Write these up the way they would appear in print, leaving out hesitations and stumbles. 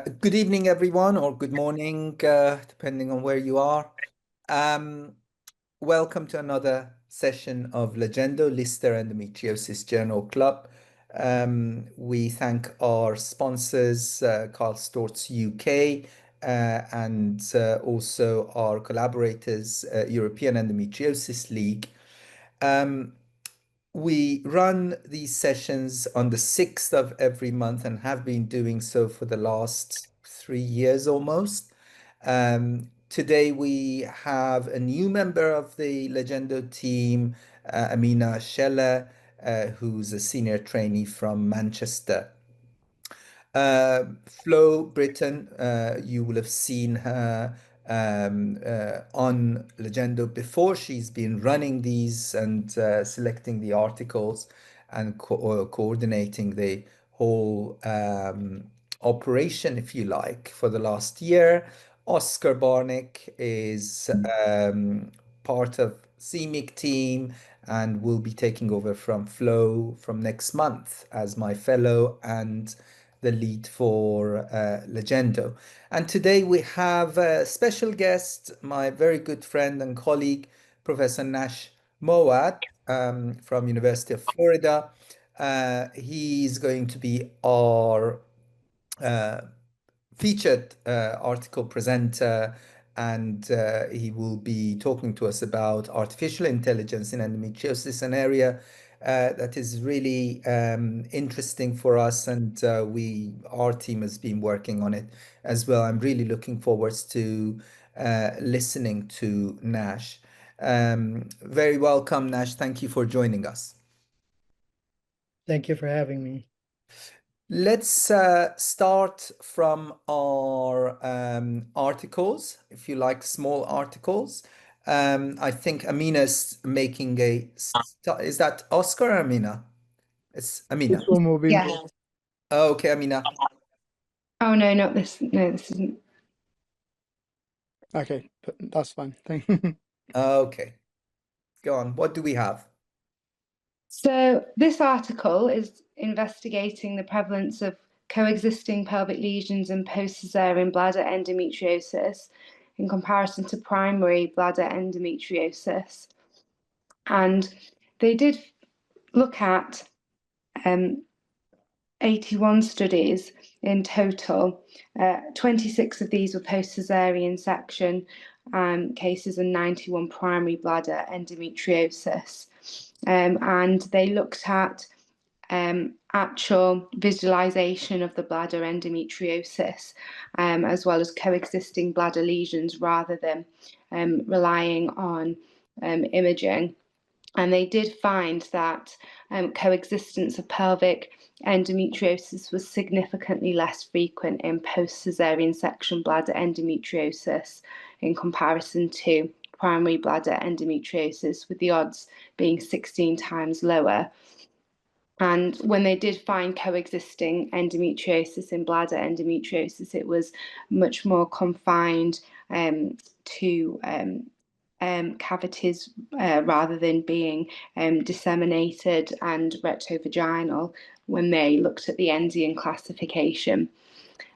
Good evening, everyone, or good morning, depending on where you are. Um, Welcome to another session of LEJEndo Lister Endometriosis Journal Club. We thank our sponsors, Karl Storz UK, and also our collaborators, European Endometriosis League. Um, we run these sessions on the 6th of every month and have been doing so for the last 3 years almost. Today we have a new member of the LEJEndo team, Amina Scheller, who's a senior trainee from Manchester. Flo Britton, you will have seen her on LEJEndo before. She's been running these and selecting the articles and coordinating the whole operation, if you like, for the last year. Oscar Barnick is part of CMIC team and will be taking over from Flo from next month as my fellow and the lead for LEJEndo. And today we have a special guest, my very good friend and colleague, Professor Nash Moat from University of Florida. He's going to be our uh, featured article presenter, and he will be talking to us about artificial intelligence in endometriosis, an area that is really interesting for us, and our team has been working on it as well. I'm really looking forward to listening to Nash. Very welcome, Nash. Thank you for joining us. Thank you for having me. Let's start from our articles, if you like, small articles. I think Amina's making is that Oscar or Amina? It's Amina. It's movie. Yeah. Oh, okay, Amina. Oh no, not this. No, this isn't. Okay, that's fine. Thank you. Okay, go on. What do we have? So this article is investigating the prevalence of coexisting pelvic lesions and post-cesarean bladder endometriosis in comparison to primary bladder endometriosis. And they did look at 81 studies in total. 26 of these were post-cesarean section cases and 91 primary bladder endometriosis. And they looked at actual visualization of the bladder endometriosis, as well as coexisting bladder lesions rather than relying on imaging. And they did find that coexistence of pelvic endometriosis was significantly less frequent in post-cesarean section bladder endometriosis in comparison to primary bladder endometriosis, with the odds being 16 times lower. And when they did find coexisting endometriosis in bladder endometriosis, it was much more confined to cavities rather than being disseminated and rectovaginal when they looked at the Enzian classification.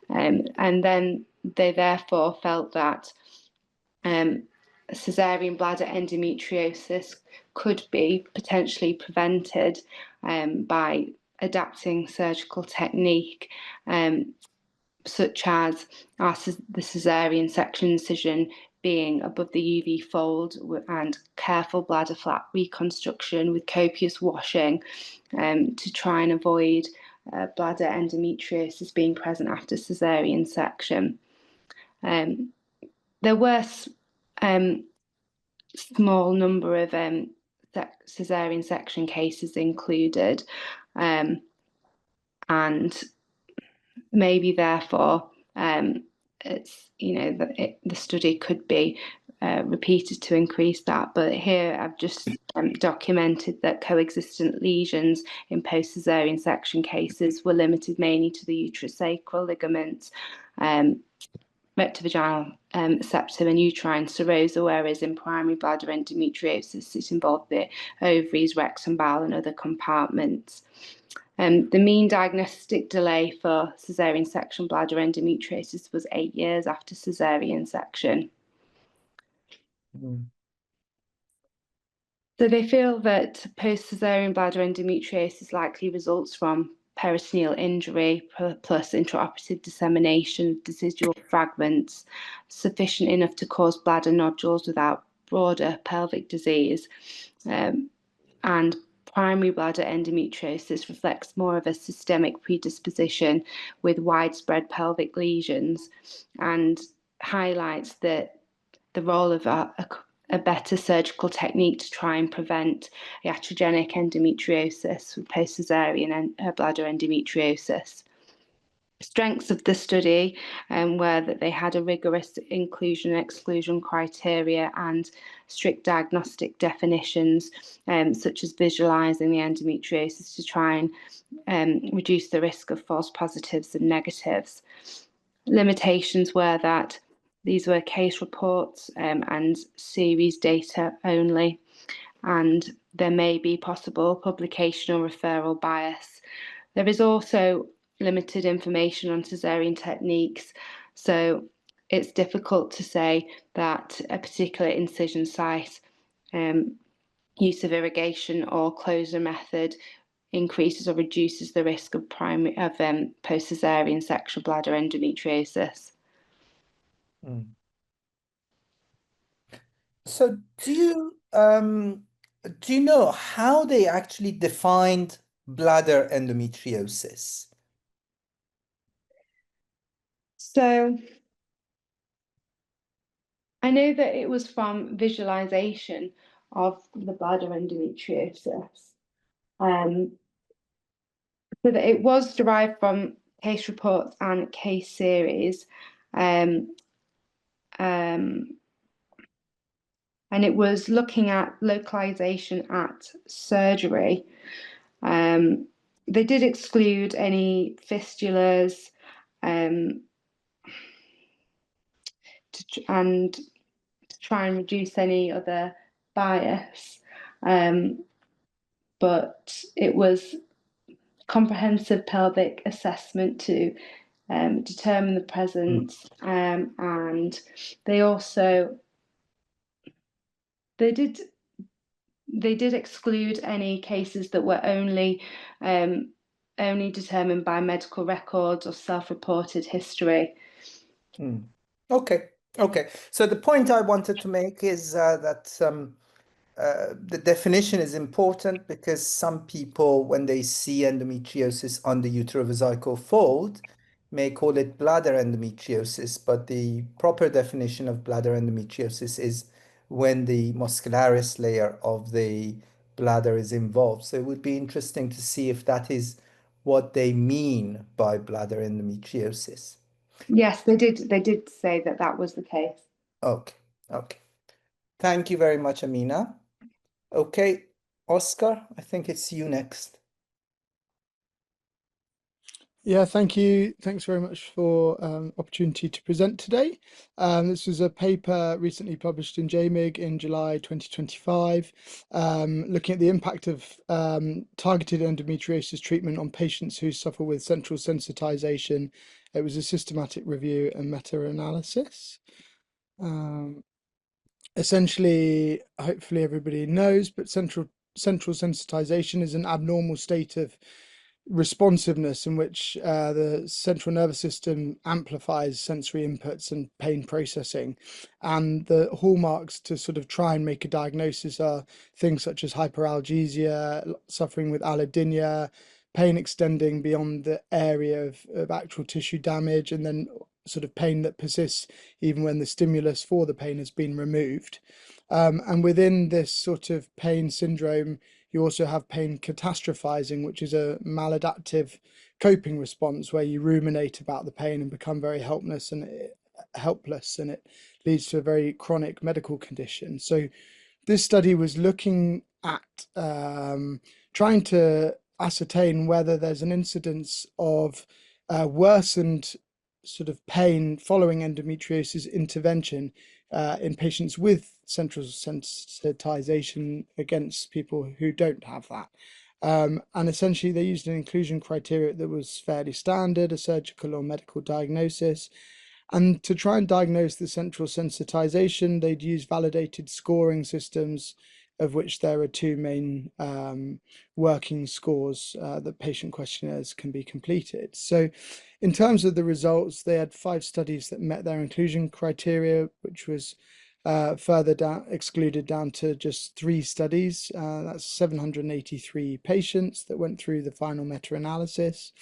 And then they therefore felt that cesarean bladder endometriosis could be potentially prevented by adapting surgical technique, such as the cesarean section incision being above the UV fold and careful bladder flap reconstruction with copious washing to try and avoid bladder endometriosis being present after cesarean section. There were small number of cesarean section cases included, and maybe therefore it's the study could be repeated to increase that. But here I've just documented that coexistent lesions in post-cesarean section cases were limited mainly to the uterosacral ligaments, rectovaginal septum and uterine serosa, whereas in primary bladder endometriosis it involved the ovaries, rectum, bowel and other compartments. The mean diagnostic delay for caesarean section bladder endometriosis was 8 years after caesarean section. So they feel that post-caesarean bladder endometriosis likely results from peritoneal injury plus intraoperative dissemination of decidual fragments sufficient enough to cause bladder nodules without broader pelvic disease. And primary bladder endometriosis reflects more of a systemic predisposition with widespread pelvic lesions and highlights the role of a better surgical technique to try and prevent iatrogenic endometriosis with post-caesarean bladder endometriosis. Strengths of the study were that they had a rigorous inclusion and exclusion criteria and strict diagnostic definitions, such as visualising the endometriosis to try and reduce the risk of false positives and negatives. Limitations were that these were case reports and series data only, and there may be possible publication or referral bias. There is also limited information on caesarean techniques, so it's difficult to say that a particular incision site, use of irrigation or closure method increases or reduces the risk of post-caesarean sexual bladder endometriosis. So do you know how they actually defined bladder endometriosis? So I know that it was from visualization of the bladder endometriosis. So that it was derived from case reports and case series. And it was looking at localization at surgery. They did exclude any fistulas and to try and reduce any other bias. But it was comprehensive pelvic assessment to determine the presence, and they also they did exclude any cases that were only determined by medical records or self-reported history. Okay. So the point I wanted to make is that the definition is important because some people, when they see endometriosis on the uterovesical fold, may call it bladder endometriosis, but the proper definition of bladder endometriosis is when the muscularis layer of the bladder is involved. So it would be interesting to see if that is what they mean by bladder endometriosis. Yes, they did say that that was the case. Okay. Thank you very much, Amina. Okay, Oscar, I think it's you next. Yeah, thank you. Thanks very much for opportunity to present today. This was a paper recently published in JMIG in July 2025, looking at the impact of targeted endometriosis treatment on patients who suffer with central sensitization. It was a systematic review and meta-analysis. Essentially, hopefully everybody knows, but central sensitization is an abnormal state of responsiveness in which the central nervous system amplifies sensory inputs and pain processing, and the hallmarks to sort of try and make a diagnosis are things such as hyperalgesia, suffering with allodynia, pain extending beyond the area of actual tissue damage, and then sort of pain that persists even when the stimulus for the pain has been removed. And within this sort of pain syndrome, you also have pain catastrophizing, which is a maladaptive coping response where you ruminate about the pain and become very helpless, and it leads to a very chronic medical condition. So this study was looking at trying to ascertain whether there's an incidence of worsened sort of pain following endometriosis intervention in patients with central sensitization against people who don't have that. And essentially, they used an inclusion criteria that was fairly standard, a surgical or medical diagnosis. And to try and diagnose the central sensitization, they'd use validated scoring systems, of which there are two main working scores that patient questionnaires can be completed. So, in terms of the results, they had 5 studies that met their inclusion criteria, which was further down excluded down to just 3 studies. That's 783 patients that went through the final meta-analysis.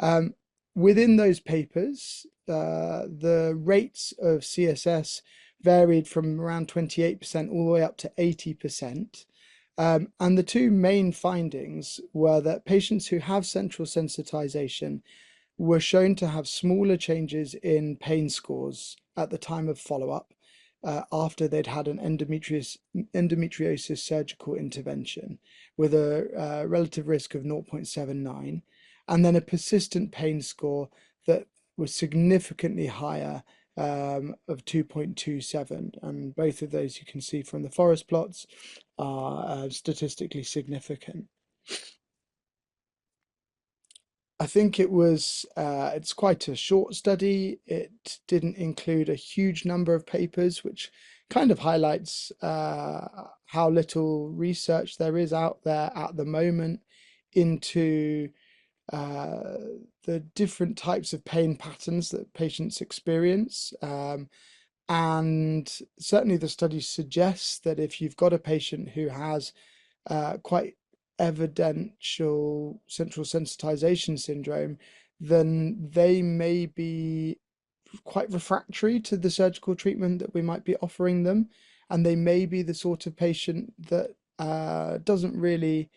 Um, Within those papers, the rates of CSS varied from around 28% all the way up to 80%. And the two main findings were that patients who have central sensitization were shown to have smaller changes in pain scores at the time of follow-up after they'd had an endometriosis surgical intervention with a relative risk of 0.79, and then a persistent pain score that was significantly higher of 2.27. And both of those you can see from the forest plots are statistically significant. I think it's quite a short study. It didn't include a huge number of papers, which kind of highlights how little research there is out there at the moment into uh, the different types of pain patterns that patients experience. And certainly the study suggests that if you've got a patient who has quite evidential central sensitization syndrome, then they may be quite refractory to the surgical treatment that we might be offering them. And they may be the sort of patient that doesn't really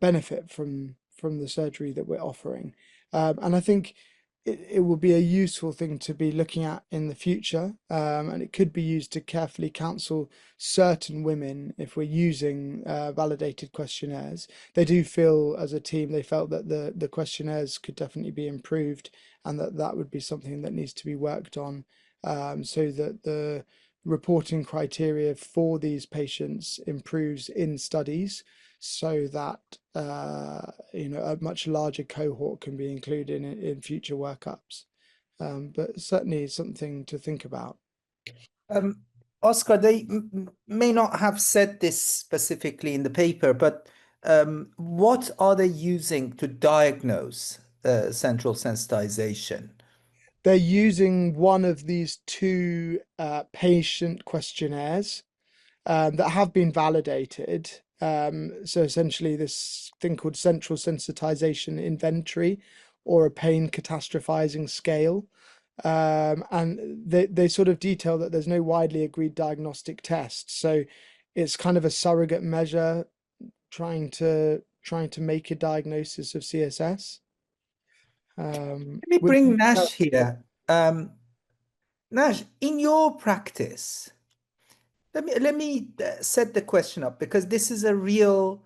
benefit from the surgery that we're offering. And I think it will be a useful thing to be looking at in the future, and it could be used to carefully counsel certain women if we're using validated questionnaires. They do feel, as a team, they felt that the questionnaires could definitely be improved, and that would be something that needs to be worked on, so that the reporting criteria for these patients improves in studies, so that a much larger cohort can be included in future workups. But certainly something to think about. Um, Oscar, they may not have said this specifically in the paper, but what are they using to diagnose central sensitization? They're using one of these two patient questionnaires that have been validated. So essentially, this thing called central sensitization inventory, or a pain catastrophizing scale. And they sort of detail that there's no widely agreed diagnostic test. So it's kind of a surrogate measure trying to make a diagnosis of CSS. Let me With bring Nash here. Nash, in your practice, let me set the question up because this is a real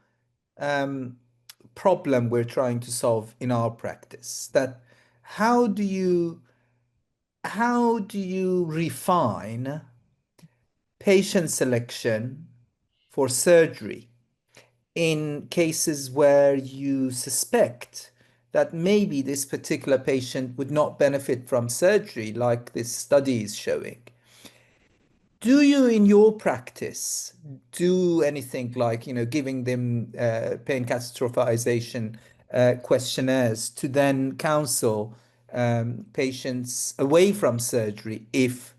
um, problem we're trying to solve in our practice. That how do you how do you refine patient selection for surgery in cases where you suspect that maybe this particular patient would not benefit from surgery, like this study is showing? Do you, in your practice, do anything like, giving them pain catastrophization questionnaires to then counsel patients away from surgery if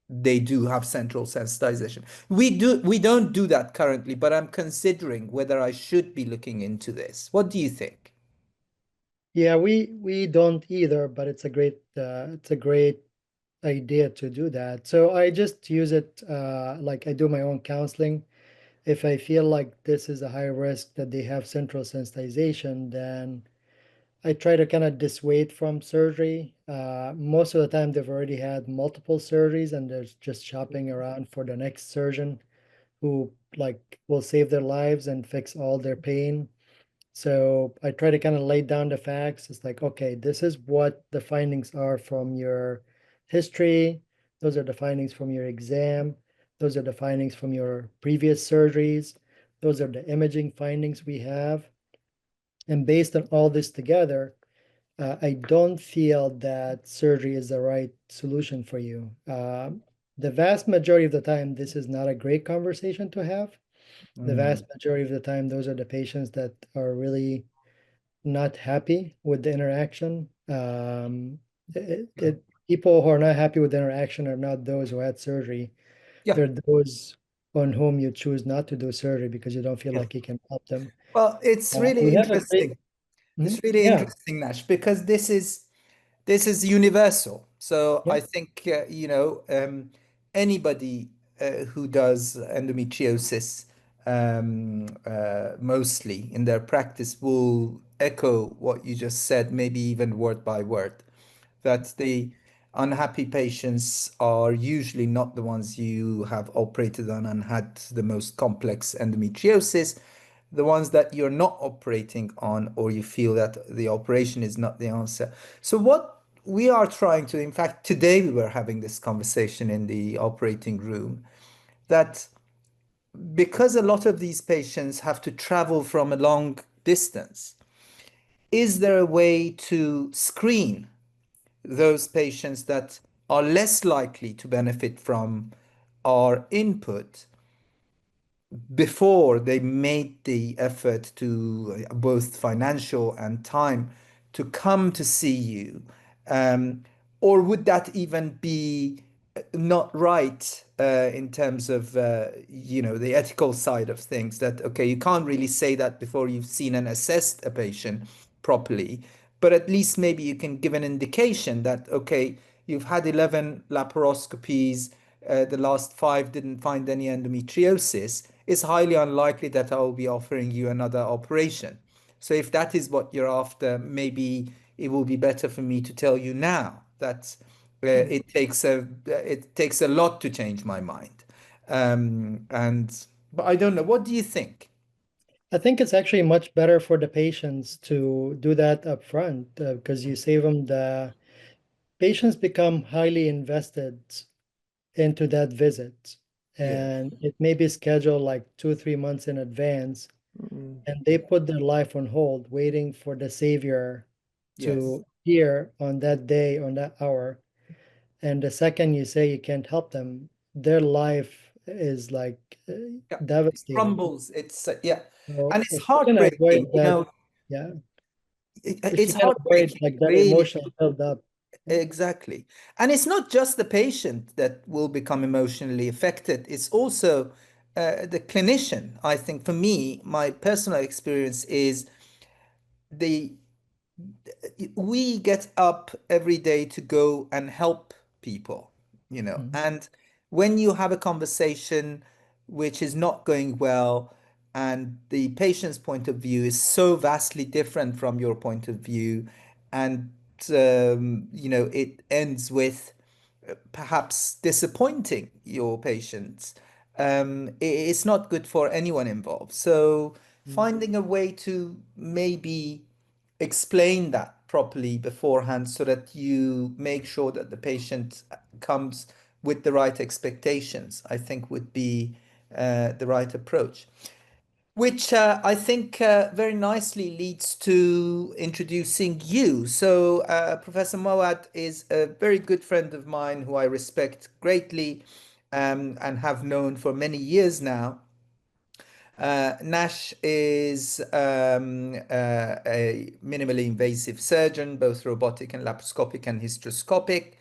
they do have central sensitization? We don't do that currently, but I'm considering whether I should be looking into this. What do you think? Yeah, we don't either, but it's a great idea to do that. So I just use it like I do my own counseling. If I feel like this is a high risk that they have central sensitization, then I try to kind of dissuade from surgery. Most of the time, they've already had multiple surgeries and they're just shopping around for the next surgeon who like will save their lives and fix all their pain. So I try to kind of lay down the facts. It's like, okay, this is what the findings are from your history. Those are the findings from your exam. Those are the findings from your previous surgeries. Those are the imaging findings we have. And based on all this together, I don't feel that surgery is the right solution for you. The vast majority of the time, this is not a great conversation to have. The Mm, vast majority of the time, those are the patients that are really not happy with the interaction. People who are not happy with the interaction are not those who had surgery. yeah, They're those on whom you choose not to do surgery because you don't feel yeah. like you can help them. Well, it's really We have a great, interesting. It's really yeah, interesting, Nash, because this is universal. So yeah, I think anybody who does endometriosis mostly in their practice will echo what you just said, maybe even word by word, that the unhappy patients are usually not the ones you have operated on and had the most complex endometriosis. The ones that you're not operating on, or you feel that the operation is not the answer. So, what we are trying to, in fact, today we were having this conversation in the operating room, that because a lot of these patients have to travel from a long distance, is there a way to screen those patients that are less likely to benefit from our input before they made the effort to both financial and time to come to see you? Um, or would that even be not right in terms of the ethical side of things? That okay, you can't really say that before you've seen and assessed a patient properly, but at least maybe you can give an indication that okay, you've had 11 laparoscopies, the last five didn't find any endometriosis. It's highly unlikely that I will be offering you another operation. So if that is what you're after, maybe it will be better for me to tell you now that it takes a lot to change my mind. And but I don't know. What do you think? I think it's actually much better for the patients to do that up front because you save them the patients become highly invested into that visit. Yeah. And it may be scheduled like 2 or 3 months in advance, Mm, and they put their life on hold, waiting for the savior Yes. to appear on that day, on that hour. And the second you say you can't help them, their life is like Yeah. It devastated. crumbles. It's yeah, and So it's if you can avoid heartbreaking. that, yeah, if It's you can avoid heartbreaking, like that really. emotional build-up, yeah. Exactly. And it's not just the patient that will become emotionally affected, it's also the clinician. I think for me, my personal experience is the we get up every day to go and help people, Mhm. and when you have a conversation which is not going well, and the patient's point of view is so vastly different from your point of view, and it ends with perhaps disappointing your patients, it's not good for anyone involved. So finding a way to maybe explain that properly beforehand so that you make sure that the patient comes with the right expectations, I think would be the right approach. Which I think very nicely leads to introducing you. So, Professor Moad is a very good friend of mine who I respect greatly and have known for many years now. Nash is a minimally invasive surgeon, both robotic and laparoscopic and hysteroscopic,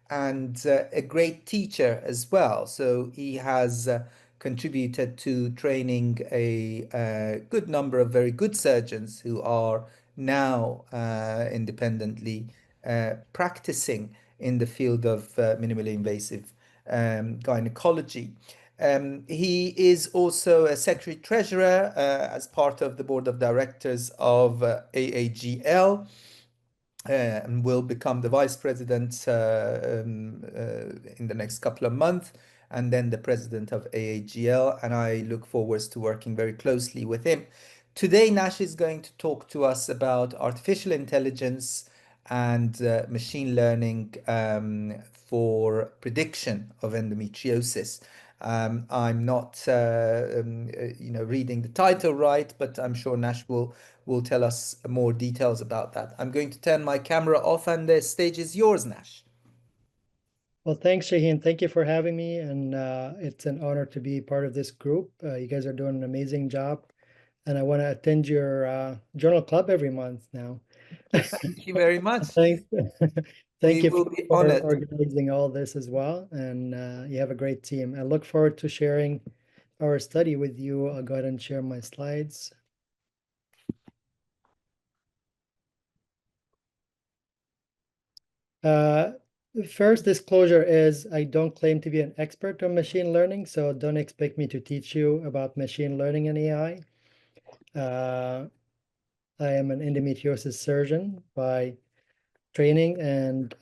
and a great teacher as well. So he has contributed to training a good number of very good surgeons who are now independently practicing in the field of minimally invasive gynecology. He is also a secretary treasurer as part of the board of directors of AAGL, and will become the vice president in the next couple of months, and then the president of AAGL. And I look forward to working very closely with him. Today, Nash is going to talk to us about artificial intelligence and machine learning for prediction of endometriosis. I'm not, reading the title right, but I'm sure Nash will tell us more details about that. I'm going to turn my camera off, and the stage is yours, Nash. Well, thanks, Shaheen. Thank you for having me, and it's an honor to be part of this group. You guys are doing an amazing job, and I want to attend your journal club every month now. Thank you very much. Thanks. We Thank you will be for honored. organizing all this as well, and you have a great team. I look forward to sharing our study with you. I'll go ahead and share my slides. First disclosure is I don't claim to be an expert on machine learning, so don't expect me to teach you about machine learning and AI. I am an endometriosis surgeon by training and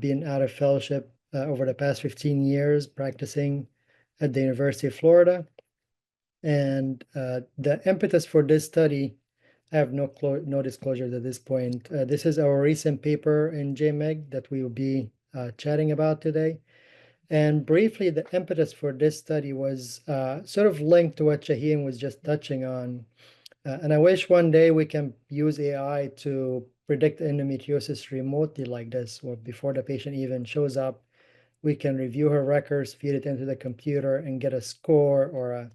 being out of fellowship over the past 15 years practicing at the University of Florida. And the impetus for this study, I have no disclosure at this point. This is our recent paper in JMEG that we will be chatting about today. And briefly, the impetus for this study was sort of linked to what Shaheen was just touching on. And I wish one day we can use AI to predict endometriosis remotely like this, or before the patient even shows up, we can review her records, feed it into the computer, and get a score or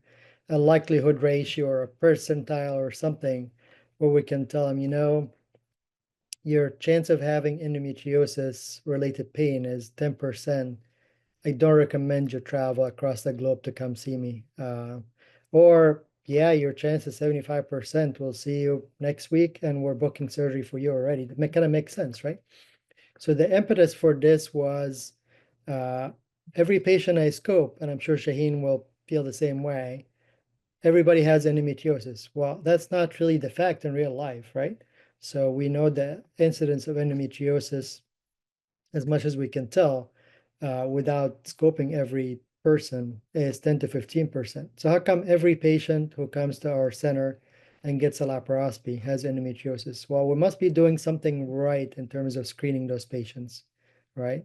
a likelihood ratio or a percentile or something where we can tell them, your chance of having endometriosis related pain is 10%. I don't recommend you travel across the globe to come see me. Or, yeah, your chance is 75%. We'll see you next week and we're booking surgery for you already. That kind of makes sense, right? So the impetus for this was uh, every patient I scope, and I'm sure Shaheen will feel the same way, everybody has endometriosis. Well, that's not really the fact in real life, right? So we know the incidence of endometriosis as much as we can tell without scoping every person is 10 to 15%. So how come every patient who comes to our center and gets a laparoscopy has endometriosis? Well, we must be doing something right in terms of screening those patients, right?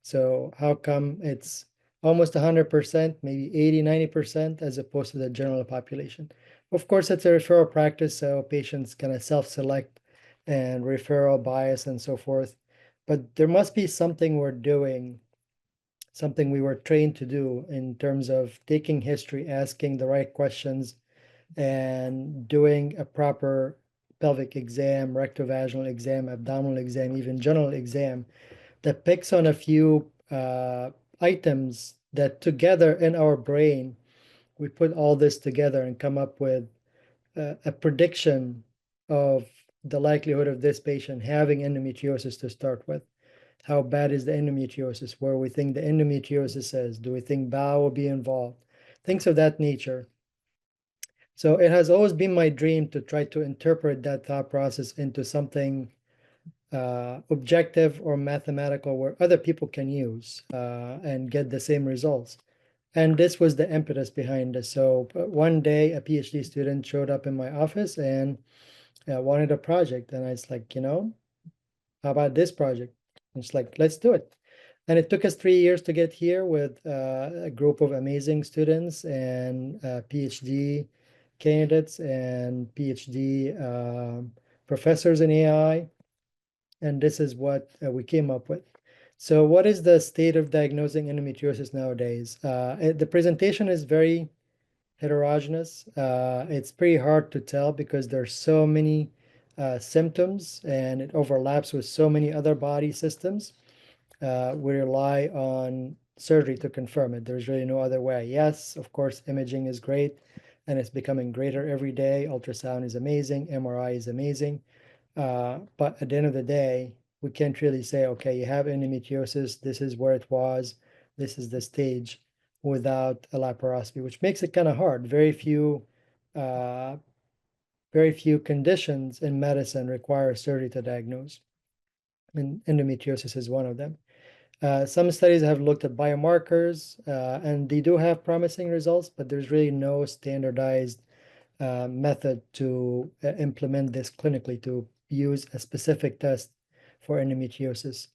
So how come it's almost 100%, maybe 80, 90%, as opposed to the general population? Of course, it's a referral practice, so patients kind of self-select and referral bias and so forth. But there must be something we're doing, something we were trained to do in terms of taking history, asking the right questions, and doing a proper pelvic exam, rectovaginal exam, abdominal exam, even general exam that picks on a few items that together in our brain, we put all this together and come up with a prediction of the likelihood of this patient having endometriosis to start with. How bad is the endometriosis? Where we think the endometriosis is? Do we think bowel will be involved? Things of that nature. So it has always been my dream to try to interpret that thought process into something objective or mathematical where other people can use and get the same results. And this was the impetus behind this. So one day a PhD student showed up in my office and wanted a project. And I was like, how about this project? And it's like, let's do it. And it took us 3 years to get here with a group of amazing students and PhD candidates and PhD professors in AI. And this is what we came up with. So what is the state of diagnosing endometriosis nowadays? The presentation is very heterogeneous. It's pretty hard to tell because there's so many symptoms and it overlaps with so many other body systems. We rely on surgery to confirm it. There's really no other way. Yes, of course, imaging is great and it's becoming greater every day. Ultrasound is amazing, MRI is amazing. But at the end of the day, we can't really say, okay, you have endometriosis, this is where it was, this is the stage, without a laparoscopy, which makes it kind of hard. Uh, very few conditions in medicine require surgery to diagnose, and endometriosis is one of them. Some studies have looked at biomarkers, and they do have promising results, but there's really no standardized method to implement this clinically to use a specific test for endometriosis.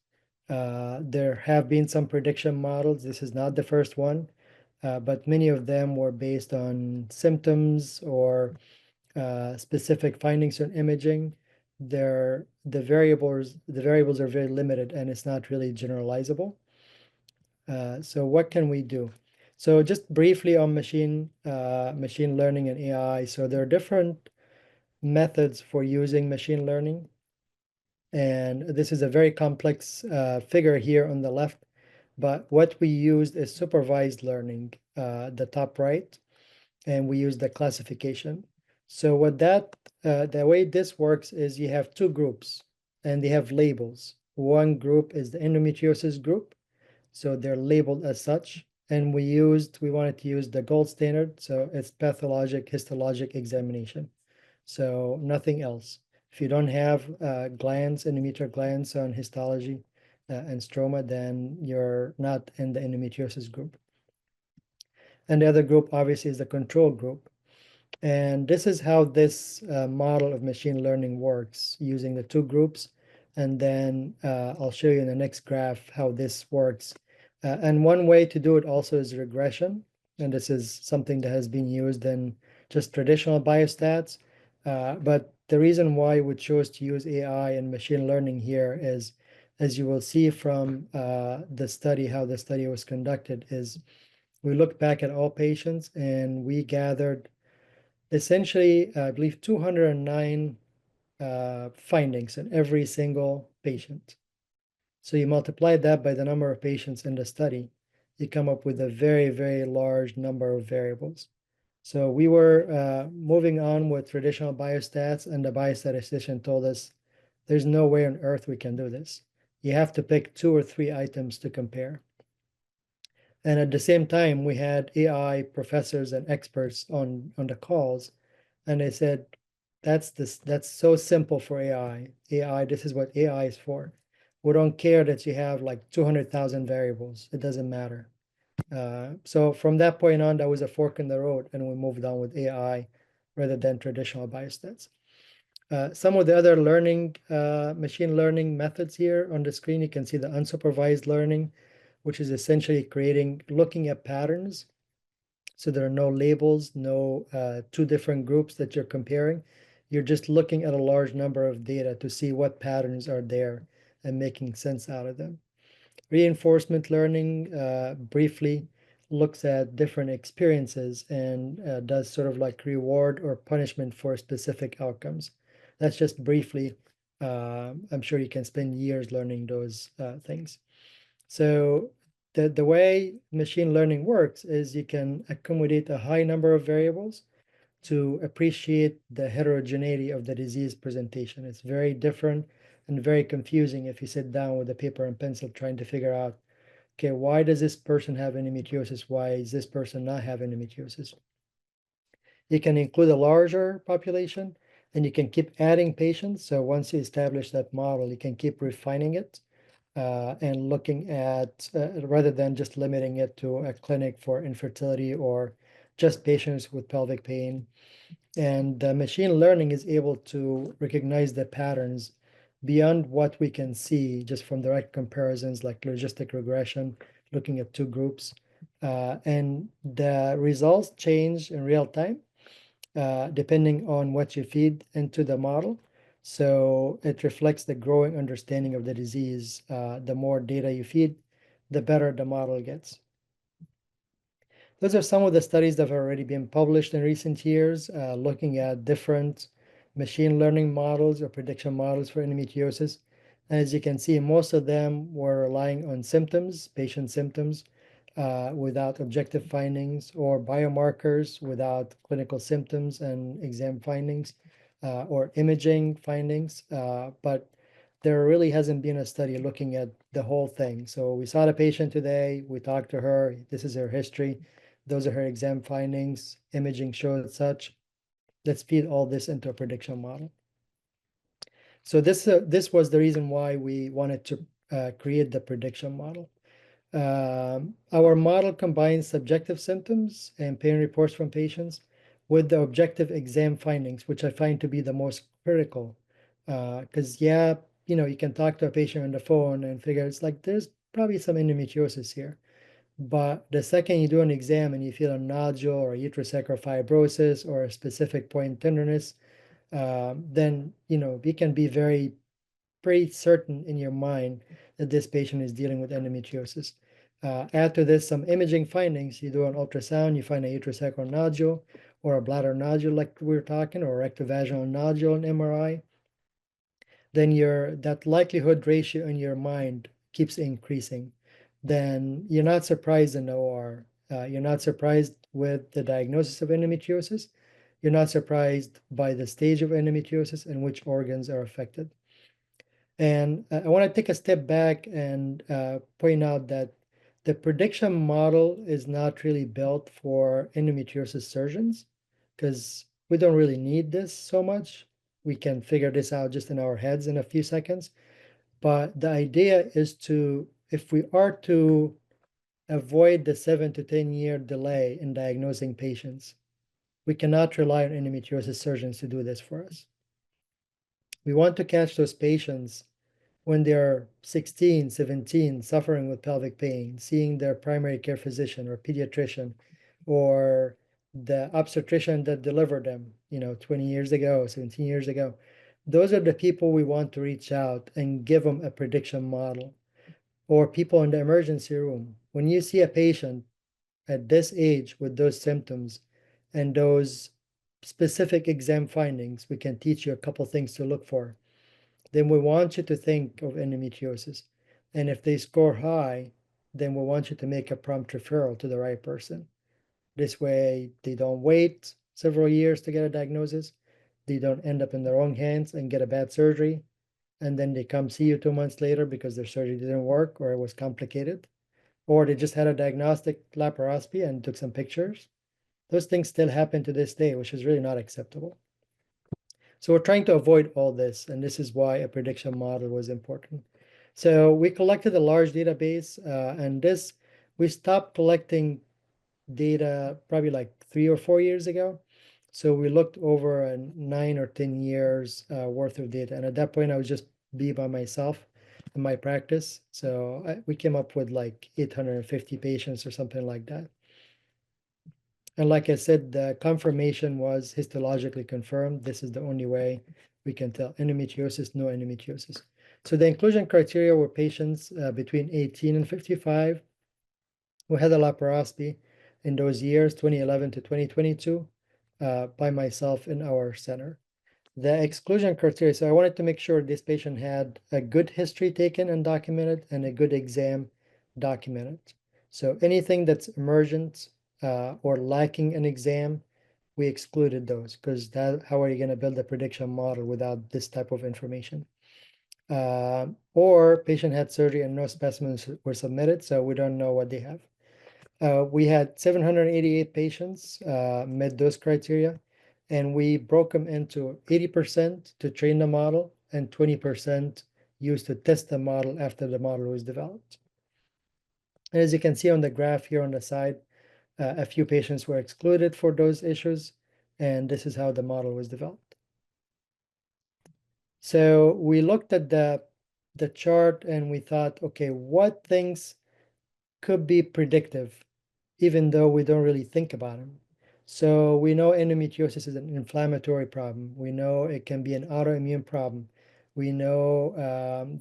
There have been some prediction models. This is not the first one. but many of them were based on symptoms or specific findings on imaging. The variables are very limited, and it's not really generalizable. So what can we do? So just briefly on machine learning and AI. So there are different methods for using machine learning. And this is a very complex figure here on the left. But what we used is supervised learning, the top right, and we use the classification. So the way this works is you have two groups, and they have labels. One group is the endometriosis group, so they're labeled as such. And we wanted to use the gold standard, so it's pathologic histologic examination. So nothing else. If you don't have glands, endometrial glands on histology and stroma, then you're not in the endometriosis group. And the other group obviously is the control group. And this is how this model of machine learning works using the two groups. And then I'll show you in the next graph how this works. And one way to do it also is regression. And this is something that has been used in just traditional biostats. But the reason why we chose to use AI and machine learning here is, as you will see from the study, how the study was conducted, is we looked back at all patients and we gathered essentially, I believe 209 findings in every single patient. So you multiply that by the number of patients in the study, you come up with a very, very large number of variables. So we were moving on with traditional biostats, and the biostatistician told us there's no way on earth we can do this. You have to pick 2 or 3 items to compare. And at the same time, we had AI professors and experts on the calls, and they said, that's so simple for AI. AI, this is what AI is for. We don't care that you have like 200,000 variables. It doesn't matter. So from that point on, that was a fork in the road, and we moved on with AI rather than traditional biostats. Some of the other machine learning methods here on the screen, you can see the unsupervised learning, which is essentially looking at patterns. So there are no labels, no two different groups that you're comparing. You're just looking at a large number of data to see what patterns are there and making sense out of them. Reinforcement learning briefly looks at different experiences and does sort of like reward or punishment for specific outcomes. That's just briefly. I'm sure you can spend years learning those things. So the way machine learning works is you can accommodate a high number of variables to appreciate the heterogeneity of the disease presentation. It's very different and very confusing if you sit down with a paper and pencil trying to figure out, okay, why does this person have endometriosis? Why is this person not have endometriosis? You can include a larger population and you can keep adding patients. So once you establish that model, you can keep refining it and looking at, rather than just limiting it to a clinic for infertility or just patients with pelvic pain. And machine learning is able to recognize the patterns beyond what we can see just from direct comparisons like logistic regression, looking at two groups. And the results change in real time, depending on what you feed into the model. So it reflects the growing understanding of the disease. The more data you feed, the better the model gets. Those are some of the studies that have already been published in recent years, looking at different machine learning models or prediction models for endometriosis. As you can see, most of them were relying on symptoms, patient symptoms, without objective findings, or biomarkers without clinical symptoms and exam findings, or imaging findings. But there really hasn't been a study looking at the whole thing. So we saw the patient today, we talked to her, this is her history, those are her exam findings, imaging showed such. Let's feed all this into a prediction model. So this was the reason why we wanted to create the prediction model. Our model combines subjective symptoms and pain reports from patients with the objective exam findings, which I find to be the most critical. Because you can talk to a patient on the phone and figure it's like there's probably some endometriosis here. But the second you do an exam and you feel a nodule or uterosacral fibrosis or a specific point tenderness, then you can be pretty certain in your mind that this patient is dealing with endometriosis. Add to this some imaging findings. You do an ultrasound, you find a uterosacral nodule or a bladder nodule like we were talking, or a rectovaginal nodule in MRI, then that likelihood ratio in your mind keeps increasing. Then you're not surprised in the OR. You're not surprised with the diagnosis of endometriosis. You're not surprised by the stage of endometriosis and which organs are affected. And I want to take a step back and point out that the prediction model is not really built for endometriosis surgeons because we don't really need this so much. We can figure this out just in our heads in a few seconds. But the idea is if we are to avoid the 7 to 10 year delay in diagnosing patients, we cannot rely on endometriosis surgeons to do this for us. We want to catch those patients when they're 16, 17, suffering with pelvic pain, seeing their primary care physician or pediatrician or the obstetrician that delivered them, 20 years ago, 17 years ago. Those are the people we want to reach out and give them a prediction model. Or people in the emergency room. When you see a patient at this age with those symptoms and those specific exam findings, we can teach you a couple things to look for. Then we want you to think of endometriosis. And if they score high, then we want you to make a prompt referral to the right person. This way, they don't wait several years to get a diagnosis. They don't end up in the wrong hands and get a bad surgery. And then they come see you 2 months later because their surgery didn't work or it was complicated. Or they just had a diagnostic laparoscopy and took some pictures. Those things still happen to this day, which is really not acceptable. So we're trying to avoid all this, and this is why a prediction model was important. So we collected a large database, and we stopped collecting data probably like 3 or 4 years ago. So we looked over 9 or 10 years worth of data, and at that point I was just by myself in my practice. So we came up with like 850 patients or something like that. And like I said, the confirmation was histologically confirmed. This is the only way we can tell endometriosis, no endometriosis. So the inclusion criteria were patients between 18 and 55 who had a laparoscopy in those years, 2011 to 2022, by myself in our center. The exclusion criteria, so I wanted to make sure this patient had a good history taken and documented and a good exam documented. So anything that's emergent or lacking an exam, we excluded those because how are you going to build a prediction model without this type of information? Or patient had surgery and no specimens were submitted, so we don't know what they have. We had 788 patients met those criteria, and we broke them into 80% to train the model and 20% used to test the model after the model was developed. And as you can see on the graph here on the side, a few patients were excluded for those issues, and this is how the model was developed. So we looked at the chart and we thought, okay, what things could be predictive even though we don't really think about them. So we know endometriosis is an inflammatory problem. We know it can be an autoimmune problem. We know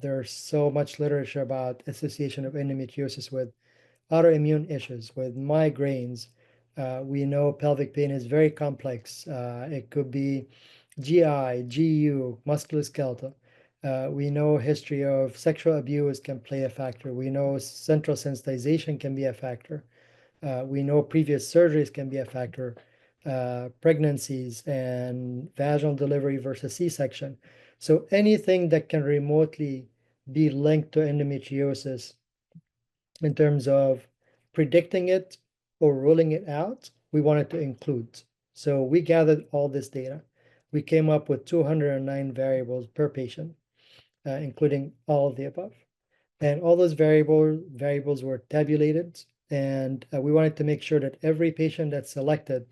there's so much literature about association of endometriosis with autoimmune issues, with migraines. We know pelvic pain is very complex. It could be GI, GU, musculoskeletal. We know history of sexual abuse can play a factor. We know central sensitization can be a factor. We know previous surgeries can be a factor, pregnancies and vaginal delivery versus C-section. So anything that can remotely be linked to endometriosis in terms of predicting it or ruling it out, we wanted to include. So we gathered all this data. We came up with 209 variables per patient, including all of the above. And all those variables were tabulated, and we wanted to make sure that every patient that's selected,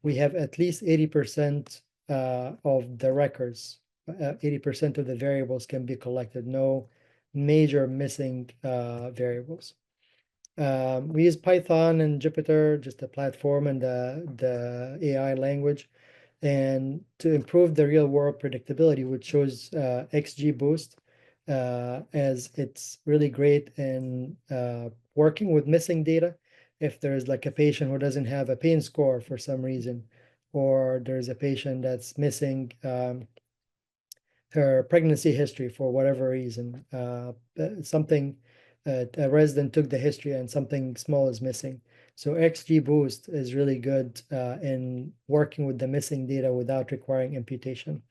we have at least 80% of the records, 80% of the variables can be collected, no major missing variables. We use Python and Jupyter, just the platform and the AI language, and to improve the real world predictability, which shows XGBoost as it's really great in working with missing data. If there's like a patient who doesn't have a pain score for some reason, or there's a patient that's missing her pregnancy history for whatever reason, something a resident took the history and something small is missing. So XGBoost is really good in working with the missing data without requiring imputation.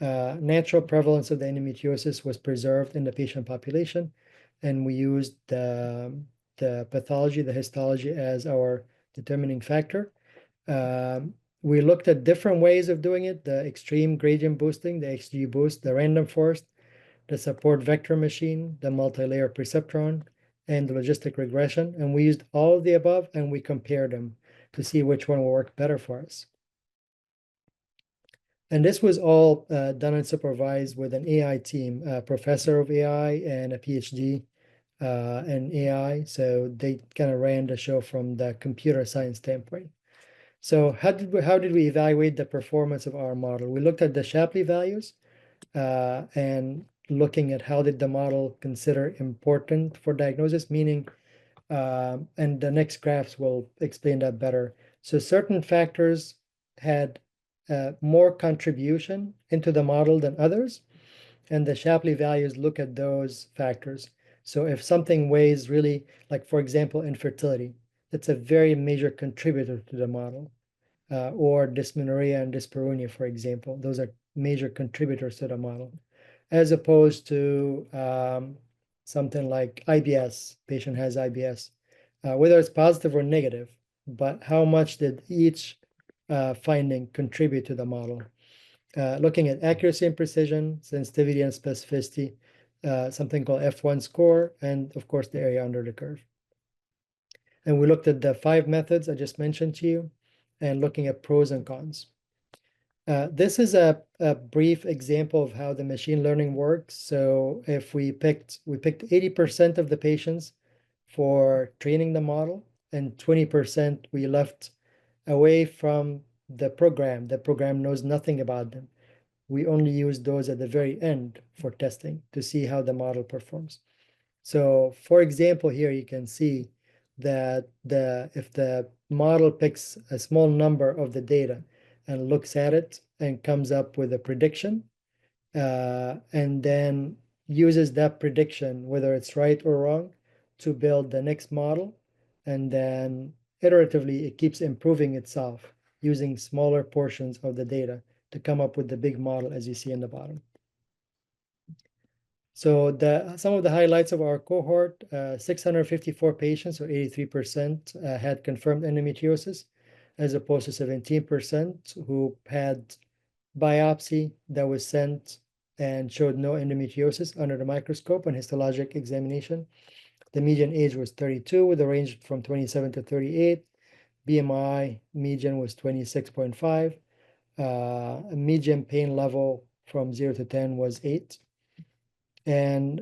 Natural prevalence of the endometriosis was preserved in the patient population, and we used the pathology, the histology, as our determining factor. We looked at different ways of doing it, the extreme gradient boosting, the XGBoost, the random forest, the support vector machine, the multi-layer perceptron, and the logistic regression. And we used all of the above and we compared them to see which one will work better for us. And this was all done and supervised with an AI team, a professor of AI and a PhD in AI. So they kind of ran the show from the computer science standpoint. So how did we evaluate the performance of our model? We looked at the Shapley values and looking at how did the model consider important for diagnosis, meaning, and the next graphs will explain that better. So certain factors had more contribution into the model than others, and the Shapley values look at those factors. So if something weighs really, like for example, infertility, it's a very major contributor to the model. Or dysmenorrhea and dyspareunia, for example. Those are major contributors to the model, as opposed to something like IBS, patient has IBS, whether it's positive or negative, but how much did each finding contribute to the model? Looking at accuracy and precision, sensitivity and specificity, something called F1 score, and of course the area under the curve. And we looked at the 5 methods I just mentioned to you, and looking at pros and cons. This is a brief example of how the machine learning works. So if we picked 80% of the patients for training the model, and 20% we left away from the program. The program knows nothing about them. We only use those at the very end for testing to see how the model performs. So for example, here you can see that if the model picks a small number of the data and looks at it and comes up with a prediction, and then uses that prediction, whether it's right or wrong, to build the next model, and then iteratively it keeps improving itself using smaller portions of the data to come up with the big model as you see in the bottom. So some of the highlights of our cohort, 654 patients, or 83%, had confirmed endometriosis, as opposed to 17% who had biopsy that was sent and showed no endometriosis under the microscope and histologic examination. The median age was 32 with a range from 27 to 38. BMI median was 26.5. Median pain level from 0 to 10 was 8. And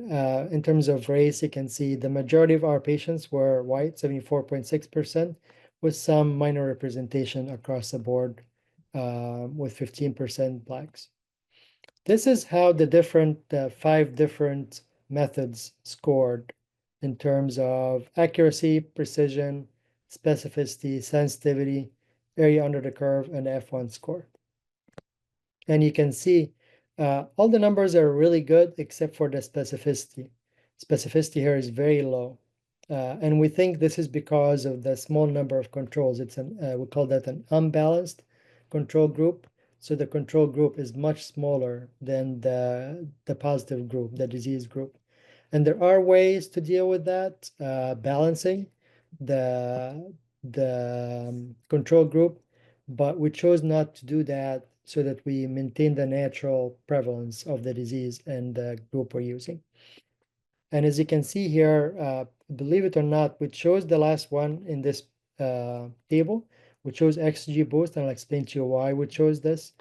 in terms of race, you can see the majority of our patients were white, 74.6%, with some minor representation across the board, with 15% blacks. This is how the 5 different methods scored in terms of accuracy, precision, specificity, sensitivity, area under the curve, and F1 score. And you can see all the numbers are really good except for the specificity. Specificity here is very low. And we think this is because of the small number of controls. We call that an unbalanced control group. So the control group is much smaller than the positive group, the disease group. And there are ways to deal with that, balancing the control group, but we chose not to do that so that we maintain the natural prevalence of the disease and the group we're using. And as you can see here, believe it or not, we chose the last one in this table. We chose XGBoost, and I'll explain to you why we chose this.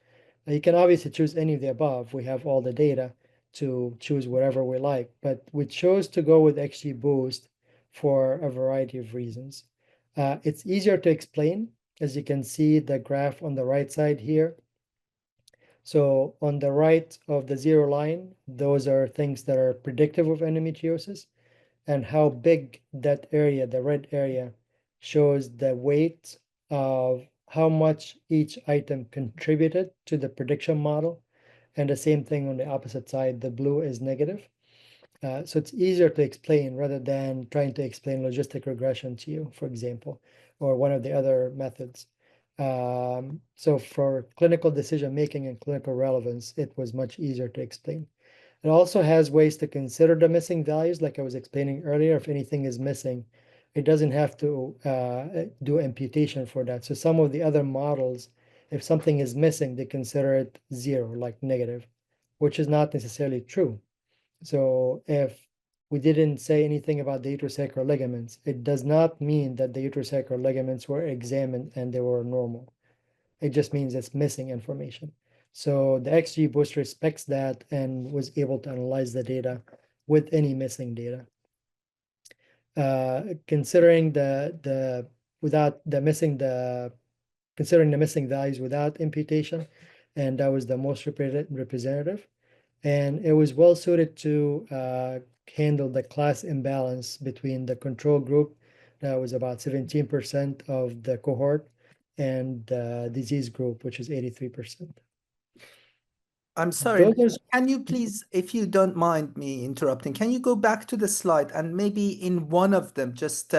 You can obviously choose any of the above. We have all the data to choose whatever we like, but we chose to go with XGBoost for a variety of reasons. It's easier to explain, as you can see the graph on the right side here. So on the right of the zero line, those are things that are predictive of endometriosis, and how big that area, the red area, shows the weight of how much each item contributed to the prediction model. And the same thing on the opposite side, the blue is negative. So it's easier to explain rather than trying to explain logistic regression to you, for example, or one of the other methods. So for clinical decision making and clinical relevance, it was much easier to explain. It also has ways to consider the missing values, like I was explaining earlier. If anything is missing, it doesn't have to do imputation for that. So some of the other models, if something is missing, they consider it zero, like negative, which is not necessarily true. So if we didn't say anything about the uterosacral ligaments, it does not mean that the uterosacral ligaments were examined and they were normal. It just means it's missing information. So the XGBoost respects that and was able to analyze the data with any missing data. Considering the without the missing the considering the missing values without imputation, and that was the most representative. And it was well suited to handle the class imbalance between the control group, that was about 17% of the cohort, and the disease group, which is 83%. I'm sorry, Those are can you please, if you don't mind me interrupting, can you go back to the slide and maybe in one of them just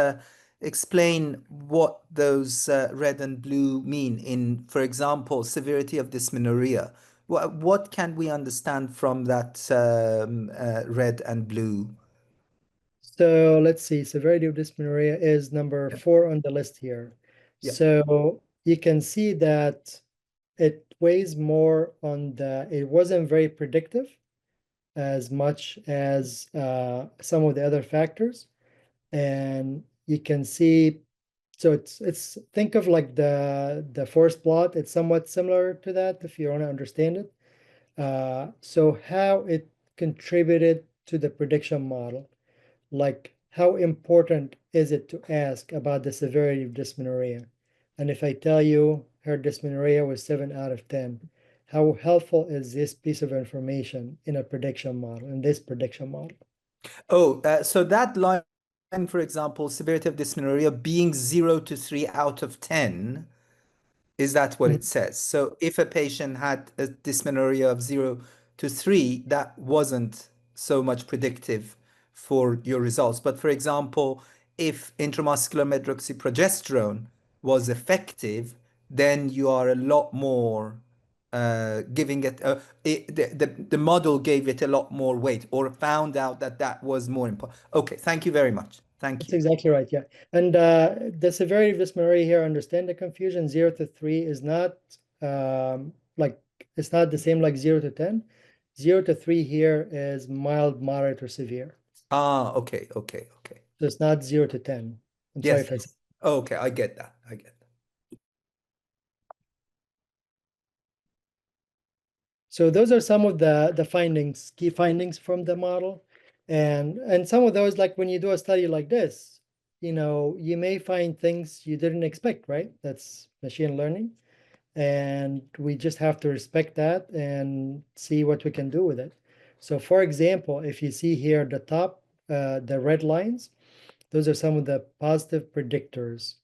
explain what those red and blue mean in, for example, severity of dysmenorrhea? What can we understand from that red and blue? So let's see, severity of dysmenorrhea is number Yeah. 4 on the list here. Yeah. So you can see that it weighs more on it wasn't very predictive as much as some of the other factors. And you can see, so it's think of like the forest plot. It's somewhat similar to that if you want to understand it. So how it contributed to the prediction model, like how important is it to ask about the severity of dysmenorrhea? And if I tell you her dysmenorrhea was 7 out of 10, how helpful is this piece of information in a prediction model, in this prediction model? Oh, so that line, for example, severity of dysmenorrhea being 0 to 3 out of 10. Is that what Mhm. it says? So if a patient had a dysmenorrhea of 0 to 3, that wasn't so much predictive for your results. But for example, if intramuscular medroxyprogesterone was effective, then you are a lot more giving it, the model gave it a lot more weight or found out that that was more important. Okay, thank you very much. Thank That's you. exactly right, yeah. And the severity of dysmenorrhea here, understand the confusion, 0 to 3 is not like, it's not the same like 0 to 10. 0 to 3 here is mild, moderate, or severe. Ah, okay, okay, okay. So it's not 0 to 10. I'm sorry Yes, if I said. yes. Okay, I get that. I get that. So those are some of the findings, key findings from the model. And some of those, like when you do a study like this, you may find things you didn't expect, right? That's machine learning. And we just have to respect that and see what we can do with it. So for example, if you see here the top, the red lines, those are some of the positive predictors.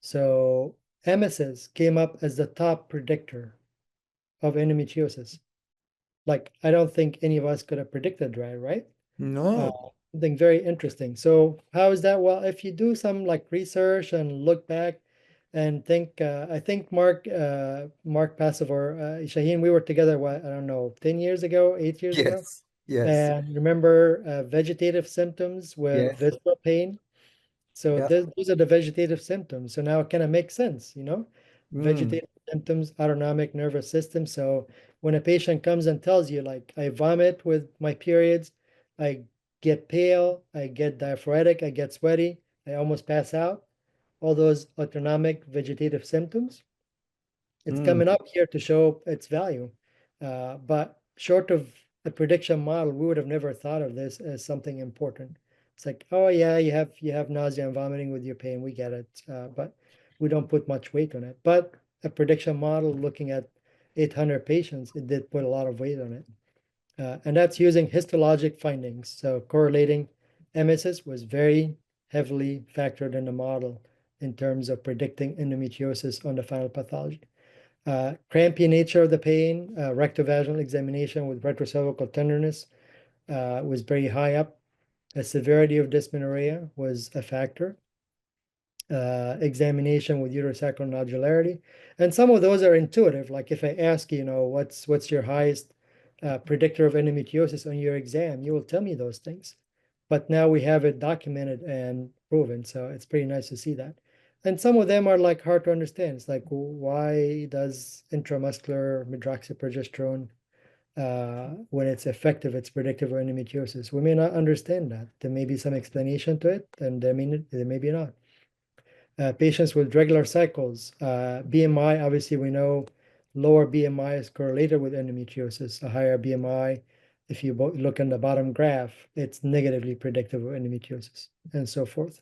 So emesis came up as the top predictor of endometriosis. Like, I don't think any of us could have predicted that, right? Uh, No. Something very interesting. So how is that? Well, if you do some like research and look back and think, I think Mark Passover, Shaheen, we were together, what, I don't know, 10 years ago, 8 years ago. Yes. Yes. And remember vegetative symptoms with Yes. visceral pain. So Yeah. those are the vegetative symptoms. So now it kind of makes sense, Mm. vegetative symptoms, autonomic nervous system. So when a patient comes and tells you, like, I vomit with my periods, I get pale, I get diaphoretic, I get sweaty, I almost pass out, all those autonomic vegetative symptoms, it's Mm. coming up here to show its value. But short of a prediction model, we would have never thought of this as something important. It's like, oh yeah, you have nausea and vomiting with your pain. We get it, but we don't put much weight on it. But a prediction model looking at 800 patients, it did put a lot of weight on it. And that's using histologic findings. So correlating emesis was very heavily factored in the model in terms of predicting endometriosis on the final pathology. Crampy nature of the pain, rectovaginal examination with retrocervical tenderness was very high up. The severity of dysmenorrhea was a factor. Examination with uterosacral nodularity. And some of those are intuitive. Like if I ask you, what's your highest predictor of endometriosis on your exam, you will tell me those things. But now we have it documented and proven. So it's pretty nice to see that. And some of them are like hard to understand. It's like, why does intramuscular medroxyprogesterone, when it's effective, it's predictive of endometriosis? We may not understand that. There may be some explanation to it, and there may be not. Patients with regular cycles, BMI, obviously we know lower BMI is correlated with endometriosis. A higher BMI, if you look in the bottom graph, it's negatively predictive of endometriosis and so forth.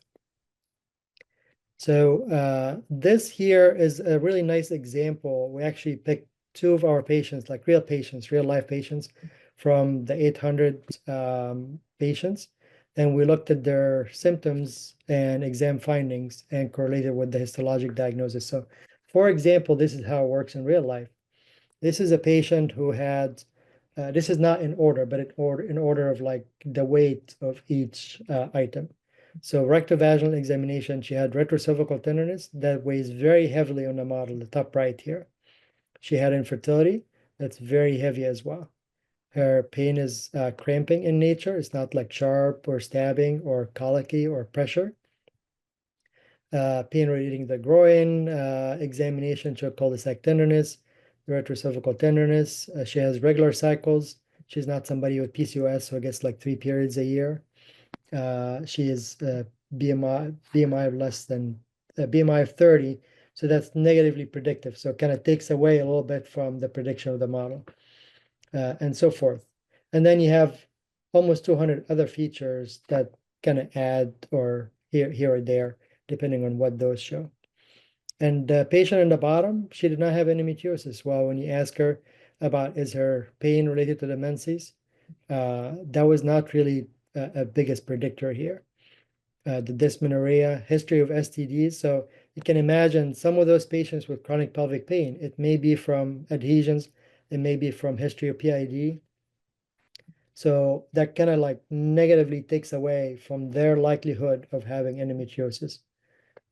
So this here is a really nice example. We actually picked two of our patients, like real patients, real life patients from the 800 patients. And we looked at their symptoms and exam findings and correlated with the histologic diagnosis. So for example, this is how it works in real life. This is a patient who had, this is not in order, but in order of like the weight of each item. So rectovaginal examination, she had retrocervical tenderness that weighs very heavily on the model, the top right here. She had infertility, that's very heavy as well. Her pain is cramping in nature. It's not like sharp or stabbing or colicky or pressure. Pain radiating the groin, examination showed cul-de-sac tenderness, retrocervical tenderness. She has regular cycles. She's not somebody with PCOS, so I guess like 3 periods a year. She is BMI of less than BMI of 30, so that's negatively predictive. So it kind of takes away a little bit from the prediction of the model, and so forth. And then you have almost 200 other features that kind of add or here or there, depending on what those show. And the patient in the bottom, she did not have endometriosis. Well, when you ask her about is her pain related to the menses, that was not really a biggest predictor here. The dysmenorrhea, history of STDs. So you can imagine some of those patients with chronic pelvic pain, it may be from adhesions, it may be from history of PID. So that kind of like negatively takes away from their likelihood of having endometriosis.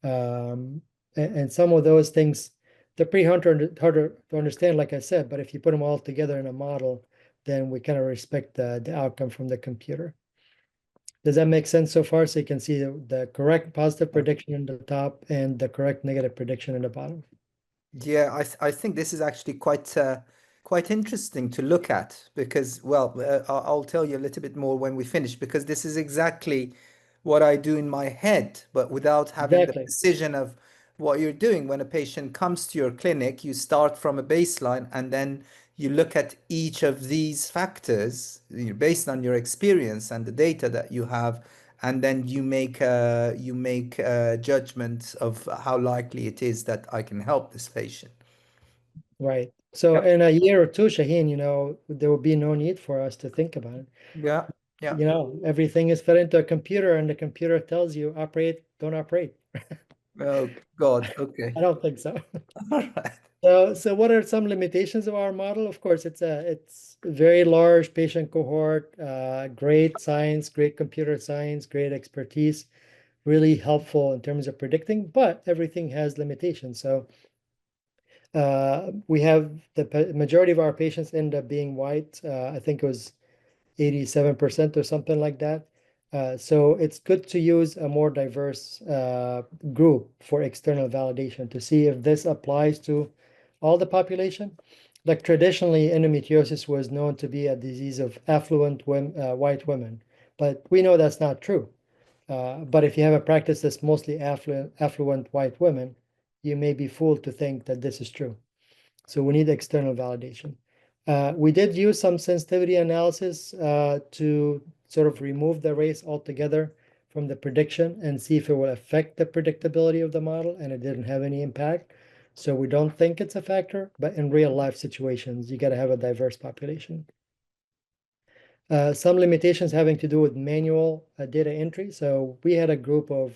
And some of those things, they're pretty harder to understand, like I said, but if you put them all together in a model, then we kind of respect the outcome from the computer. Does that make sense so far? So you can see the correct positive prediction in the top and the correct negative prediction in the bottom. Yeah, I think this is actually quite interesting to look at because, well, I'll tell you a little bit more when we finish because this is exactly what I do in my head, but without having the Exactly. precision of what you're doing. When a patient comes to your clinic, you start from a baseline and then you look at each of these factors, based on your experience and the data that you have, and then you make a judgment of how likely it is that I can help this patient. Right. So Yep. in a year or two, Shaheen, there will be no need for us to think about it. Yeah. Yeah. Everything is fed into a computer and the computer tells you operate, don't operate. Oh God. I Okay. don't think so. All right. So what are some limitations of our model? Of course, it's a very large patient cohort, great science, great computer science, great expertise, really helpful in terms of predicting, but everything has limitations. So we have the majority of our patients end up being white. I think it was 87% or something like that. So it's good to use a more diverse group for external validation to see if this applies to all the population. Like traditionally, endometriosis was known to be a disease of affluent white women, but we know that's not true. But if you have a practice that's mostly affluent white women, you may be fooled to think that this is true. So we need external validation. We did use some sensitivity analysis to sort of remove the race altogether. from the prediction and see if it will affect the predictability of the model, and it didn't have any impact. So we don't think it's a factor, but in real life situations, you got to have a diverse population. Some limitations having to do with manual data entry. So we had a group of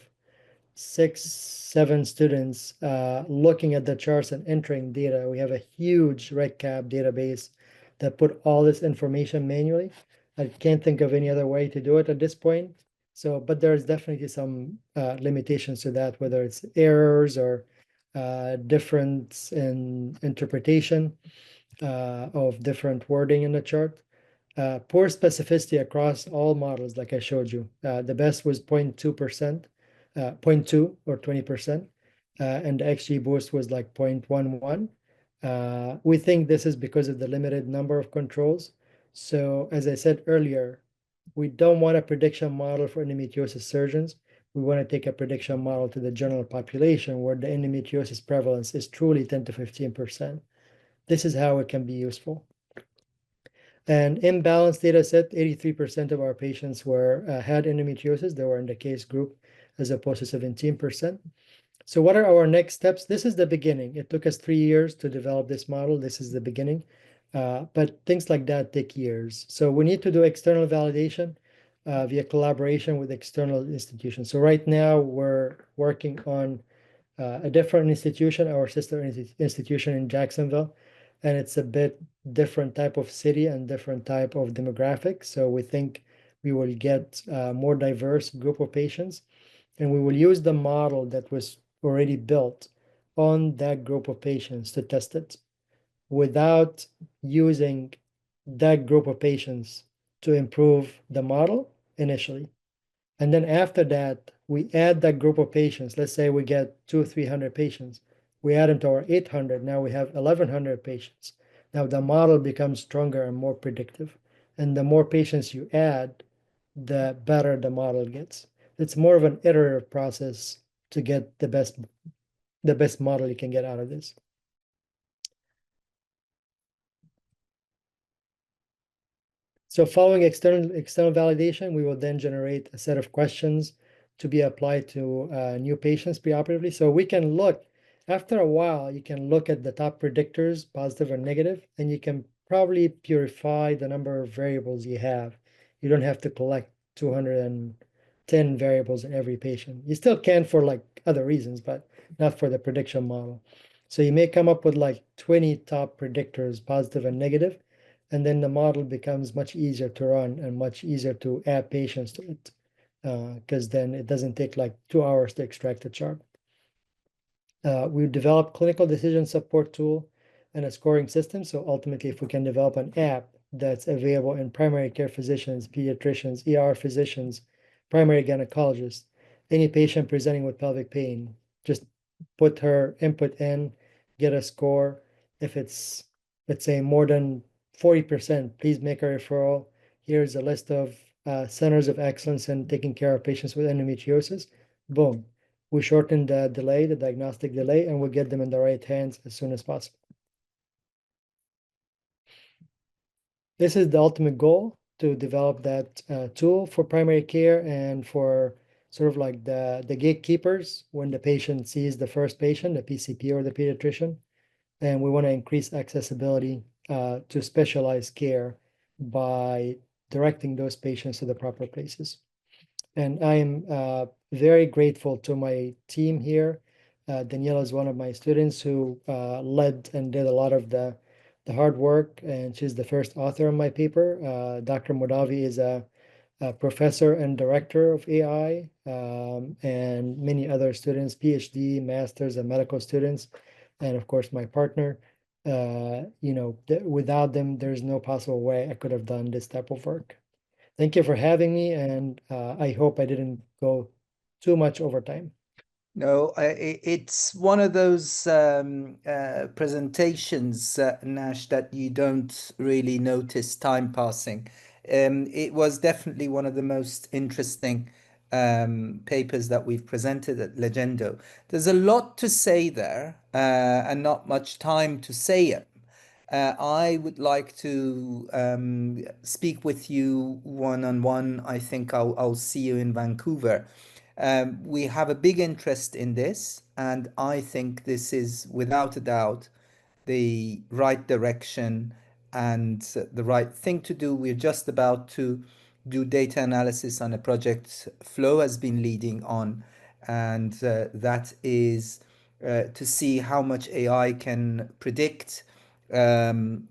6, 7 students looking at the charts and entering data. We have a huge RegCap database that put all this information manually. I can't think of any other way to do it at this point. So, but there's definitely some limitations to that, whether it's errors or difference in interpretation of different wording in the chart. Poor specificity across all models, like I showed you. The best was 0.2%, 0.2 or 20%, and the XG boost was like 0.11. We think this is because of the limited number of controls. So as I said earlier, we don't want a prediction model for endometriosis surgeons. We want to take a prediction model to the general population where the endometriosis prevalence is truly 10 to 15%. This is how it can be useful. An imbalanced data set, 83% of our patients had endometriosis. They were in the case group as opposed to 17%. So what are our next steps? This is the beginning. It took us 3 years to develop this model. This is the beginning. But things like that take years. So we need to do external validation via collaboration with external institutions. So right now we're working on a different institution, our sister institution in Jacksonville, and it's a bit different type of city and different type of demographics. So we think we will get a more diverse group of patients, and we will use the model that was already built on that group of patients to test it without using that group of patients to improve the model initially. And then after that, we add that group of patients. Let's say we get 200-300 patients. We add them to our 800. Now we have 1,100 patients. Now the model becomes stronger and more predictive. And the more patients you add, the better the model gets. It's more of an iterative process to get the best model you can get out of this. So following external validation, we will then generate a set of questions to be applied to new patients preoperatively. So we can look, after a while, you can look at the top predictors, positive or negative, and you can probably purify the number of variables you have. You don't have to collect 210 variables in every patient. You still can for like other reasons, but not for the prediction model. So you may come up with like 20 top predictors, positive and negative, and then the model becomes much easier to run and much easier to add patients to it, because then it doesn't take like 2 hours to extract the chart. We developed clinical decision support tool and a scoring system. So ultimately, if we can develop an app that's available in primary care physicians, pediatricians, ER physicians, primary gynecologists, any patient presenting with pelvic pain, just put her input in, get a score. If it's, let's say, more than 40%, please make a referral. Here's a list of centers of excellence in taking care of patients with endometriosis. Boom. We shorten the delay, the diagnostic delay, and we'll get them in the right hands as soon as possible. This is the ultimate goal, to develop that tool for primary care and for sort of like the gatekeepers when the patient sees the first patient, the PCP or the pediatrician. And we want to increase accessibility to specialized care by directing those patients to the proper places. And I am very grateful to my team here. Daniela is one of my students who led and did a lot of the hard work, and she's the first author on my paper. Dr. Modavi is a professor and director of AI, and many other students, PhD, masters, and medical students, and of course my partner. Without them, there's no possible way I could have done this type of work. Thank you for having me, and I hope I didn't go too much over time. No, it's one of those presentations, Nash, that you don't really notice time passing. It was definitely one of the most interesting papers that we've presented at LEJEndo. There's a lot to say there, and not much time to say it. I would like to speak with you one-on-one. I think I'll see you in Vancouver. We have a big interest in this, and I think this is without a doubt the right direction and the right thing to do. We're just about to do data analysis on a project Flo has been leading on, and that is to see how much AI can predict um,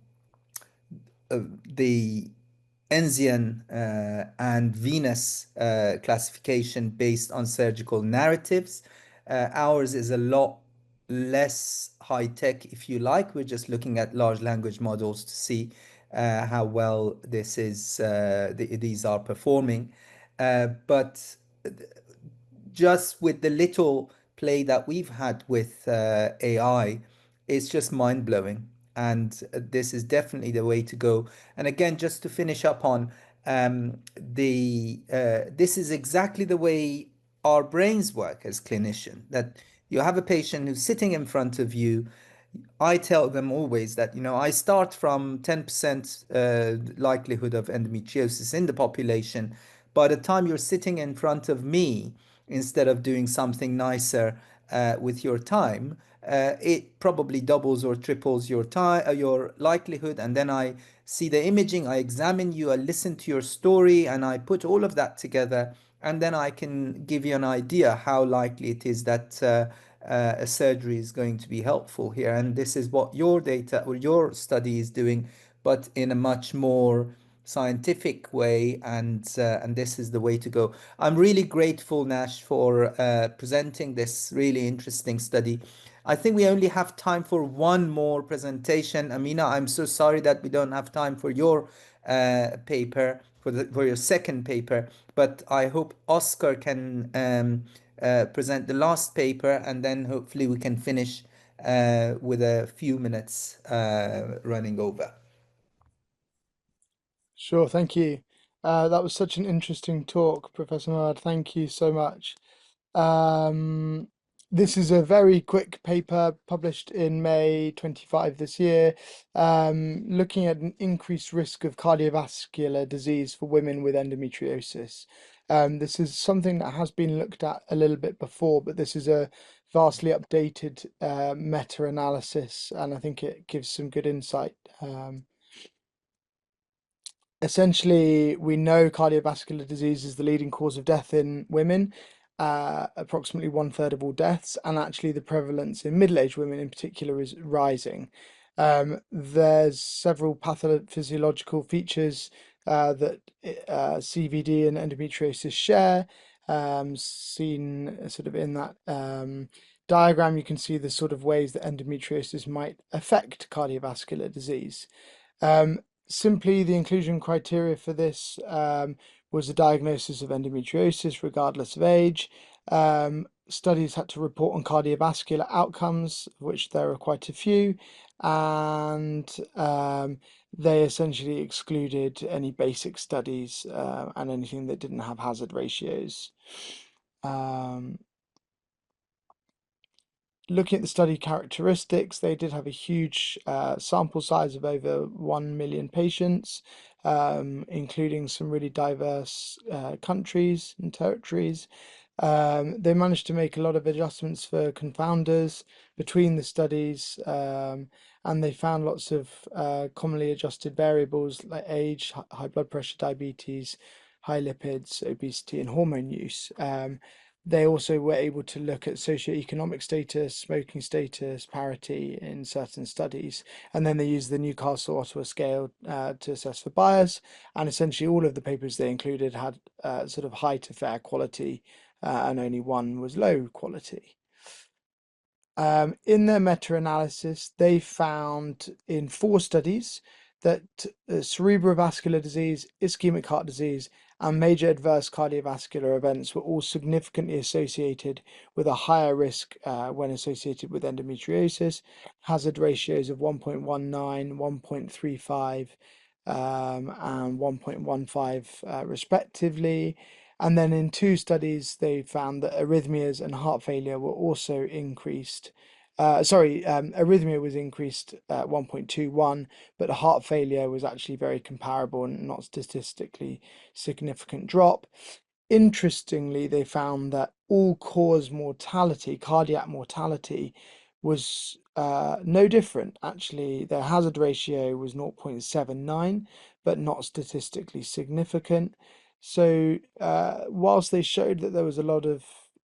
the Enzian and Venus classification based on surgical narratives. Ours is a lot less high tech, if you like. We're just looking at large language models to see how well these are performing. But just with the little play that we've had with AI, it's just mind blowing. And this is definitely the way to go. And again, just to finish up on this is exactly the way our brains work as clinician. That you have a patient who's sitting in front of you. I tell them always that, I start from 10% likelihood of endometriosis in the population. By the time you're sitting in front of me, instead of doing something nicer with your time, it probably doubles or triples your time, your likelihood. And then I see the imaging, I examine you, I listen to your story, and I put all of that together, and then I can give you an idea how likely it is that a surgery is going to be helpful here. And this is what your data or your study is doing, but in a much more scientific way, and this is the way to go. I'm really grateful, Nash, for presenting this really interesting study. I think we only have time for one more presentation. Amina, I'm so sorry that we don't have time for your paper, for your second paper, but I hope Oscar can present the last paper, and then hopefully we can finish with a few minutes running over. Sure, thank you. That was such an interesting talk, Professor Murad. Thank you so much. Um, this is a very quick paper published in May 25 this year, looking at an increased risk of cardiovascular disease for women with endometriosis. This is something that has been looked at a little bit before, but this is a vastly updated meta-analysis, and I think it gives some good insight. Essentially, we know cardiovascular disease is the leading cause of death in women, approximately 1/3 of all deaths, and actually the prevalence in middle-aged women in particular is rising. There's several pathophysiological features that CVD and endometriosis share. Seen sort of in that diagram, you can see the sort of ways that endometriosis might affect cardiovascular disease. Simply, the inclusion criteria for this was a diagnosis of endometriosis regardless of age. Studies had to report on cardiovascular outcomes, of which there are quite a few, and they essentially excluded any basic studies and anything that didn't have hazard ratios. Looking at the study characteristics, they did have a huge sample size of over 1 million patients, including some really diverse countries and territories. They managed to make a lot of adjustments for confounders between the studies, and they found lots of commonly adjusted variables like age, high blood pressure, diabetes, high lipids, obesity, and hormone use. They also were able to look at socioeconomic status, smoking status, parity in certain studies, and then they used the Newcastle-Ottawa scale to assess for bias. And essentially, all of the papers they included had sort of high to fair quality, and only one was low quality. In their meta-analysis, they found in 4 studies that cerebrovascular disease, ischemic heart disease, and major adverse cardiovascular events were all significantly associated with a higher risk when associated with endometriosis, hazard ratios of 1.19, 1.35, and 1.15 respectively. And then in 2 studies, they found that arrhythmias and heart failure were also increased arrhythmia was increased at 1.21, but heart failure was actually very comparable and not statistically significant drop. Interestingly, they found that all-cause mortality, cardiac mortality, was no different. Actually, their hazard ratio was 0.79, but not statistically significant. So, whilst they showed that there was a lot of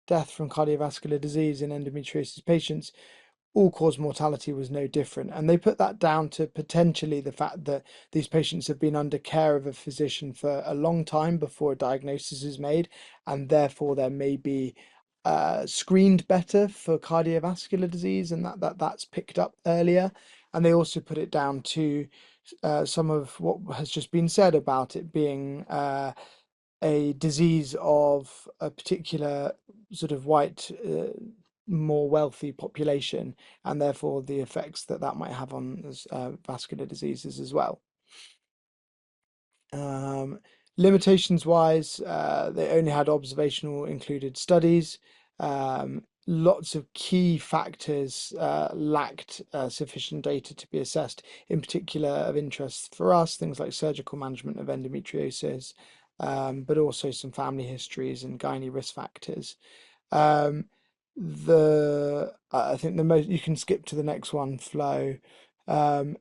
death from cardiovascular disease in endometriosis patients, all-cause mortality was no different. And they put that down to potentially the fact that these patients have been under care of a physician for a long time before a diagnosis is made, and therefore there may be screened better for cardiovascular disease, and that's picked up earlier. And they also put it down to some of what has just been said about it being a disease of a particular sort of white, more wealthy population, and therefore the effects that that might have on vascular diseases as well. Um, Limitations wise, they only had observational included studies. Lots of key factors lacked sufficient data to be assessed, in particular of interest for us, things like surgical management of endometriosis, but also some family histories and gynae risk factors. Um, I think the most, you can skip to the next one, Flow.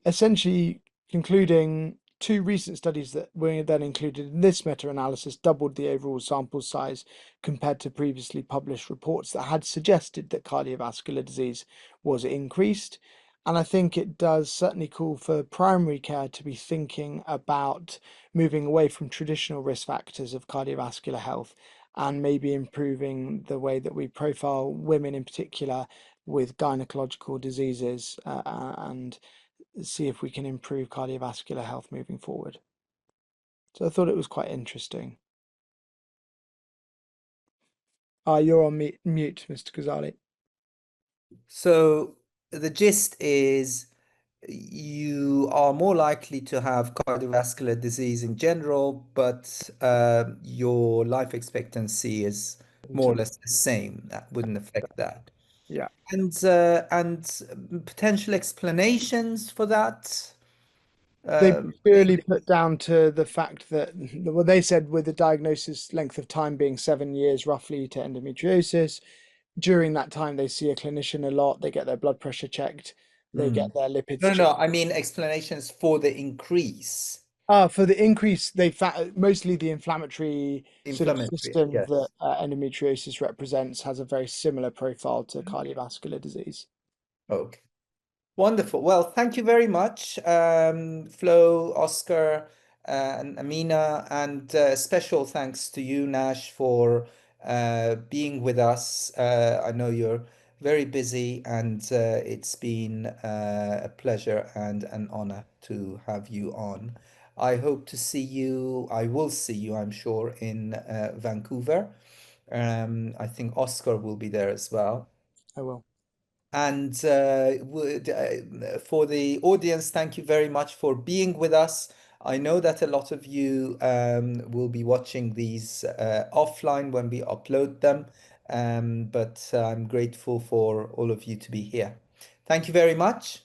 Essentially concluding two recent studies that were then included in this meta-analysis doubled the overall sample size compared to previously published reports that had suggested that cardiovascular disease was increased. And I think it does certainly call for primary care to be thinking about moving away from traditional risk factors of cardiovascular health and maybe improving the way that we profile women in particular with gynecological diseases, and see if we can improve cardiovascular health moving forward. So I thought it was quite interesting. You're on mute, Mr. Ghazali. So the gist is you are more likely to have cardiovascular disease in general, but your life expectancy is more or less the same. That wouldn't affect that. Yeah. And potential explanations for that. They purely Maybe. put down to the fact that, well, they said with the diagnosis length of time being 7 years roughly to endometriosis, during that time they see a clinician a lot, they get their blood pressure checked, they Hmm. get their lipids No, checked. no, I mean explanations for the increase. For the increase, they mostly the inflammatory sort of Inflammatory, system that yes. endometriosis represents has a very similar profile to cardiovascular disease. Okay. Wonderful. Well, thank you very much, Flo, Oscar, and Amina, and special thanks to you, Nash, for being with us. I know you're very busy, and it's been a pleasure and an honor to have you on. I hope to see you. I will see you, I'm sure, in Vancouver. I think Oscar will be there as well. I will. And for the audience, thank you very much for being with us. I know that a lot of you will be watching these offline when we upload them, but I'm grateful for all of you to be here. Thank you very much.